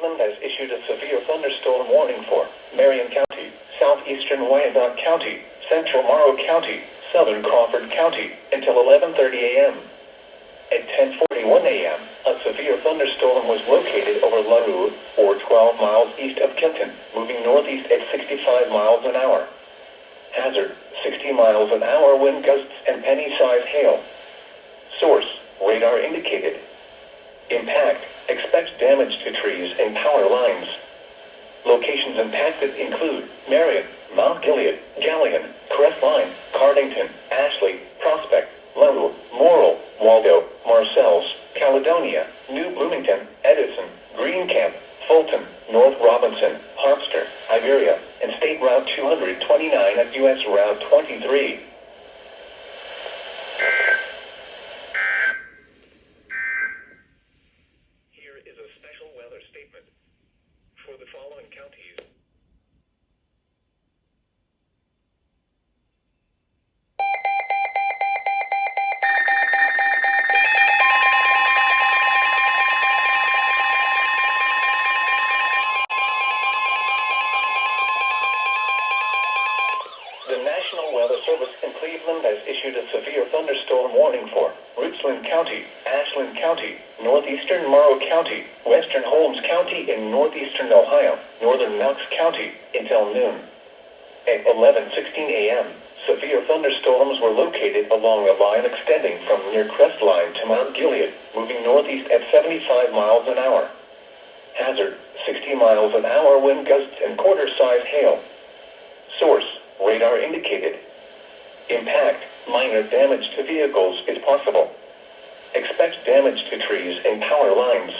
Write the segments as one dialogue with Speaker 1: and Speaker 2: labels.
Speaker 1: Cleveland has issued a severe thunderstorm warning for Marion County, southeastern Wyandotte County, central Morrow County, southern Crawford County, until 11:30 a.m. At 10:41 a.m., a severe thunderstorm was located over LaRue, or 12 miles east of Kenton, moving northeast at 65 miles an hour. Hazard, 60 miles an hour wind gusts and penny-sized hail. Source, radar indicated. Impact, expect damage to trees and power lines. Locations impacted include Marion, Mount Gilead, Galion, Crestline, Cardington, Ashley, Prospect, LaRue, Morrill, Waldo, Marcells, Caledonia, New Bloomington, Edison, Greencamp, Fulton, North Robinson, Harpster, Iberia, and State Route 229 at U.S. Route 23. Here is a special weather statement for the following counties. The National Weather Service in Cleveland has issued a severe thunderstorm warning for Richland County, Ashland County, northeastern Morrow County, western Holmes County, and northeastern Ohio, northern Knox County, until noon. At 11:16 a.m., severe thunderstorms were located along a line extending from near Crestline to Mount Gilead, moving northeast at 75 miles an hour. Hazard, 60 miles an hour wind gusts and quarter-size hail. Source, radar indicated. Impact, minor damage to vehicles is possible. Expect damage to trees and power lines.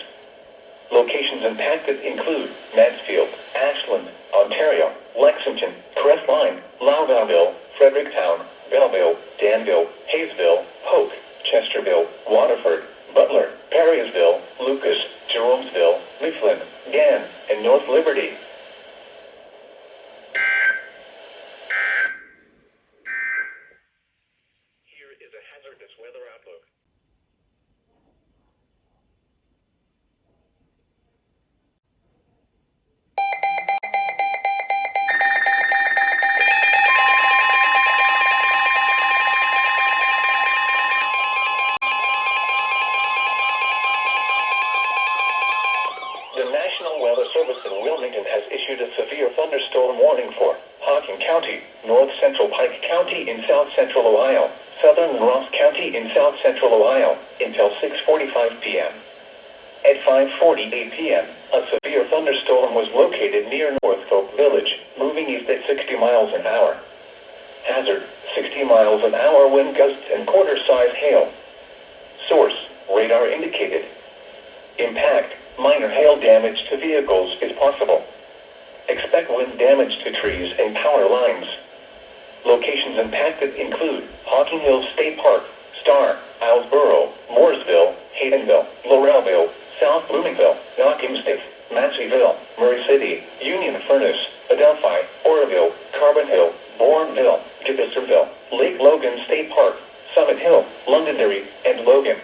Speaker 1: Locations impacted include Mansfield, Ashland, Ontario, Lexington, Crestline, Loudonville, Fredericktown, Belleville, Danville, Hayesville, Polk, Chesterville, Waterford, Butler, Perrysville, Lucas, Jeromesville, Mifflin, Gann, and North Liberty. Here is a hazardous weather outlook. The National Weather Service in Wilmington has issued a severe thunderstorm warning for Hocking County, North Central Pike County in South Central Ohio, Southern Ross County in South Central Ohio, until 6:45 p.m. At 5:48 p.m., a severe thunderstorm was located near Norfolk Village, moving east at 60 miles an hour. Hazard, 60 miles an hour wind gusts and quarter-size hail. Source, radar indicated. Impact, minor hail damage to vehicles is possible. Expect wind damage to trees and power lines. Locations impacted include Hocking Hills State Park, Star, Islesboro, Mooresville, Haydenville, Laurelville, South Bloomingville, Knockingstiff, Masseyville, Murray City, Union Furnace, Adelphi, Oroville, Carbon Hill, Bourneville, Gibbesville, Lake Logan State Park, Summit Hill, Londonderry, and Logan.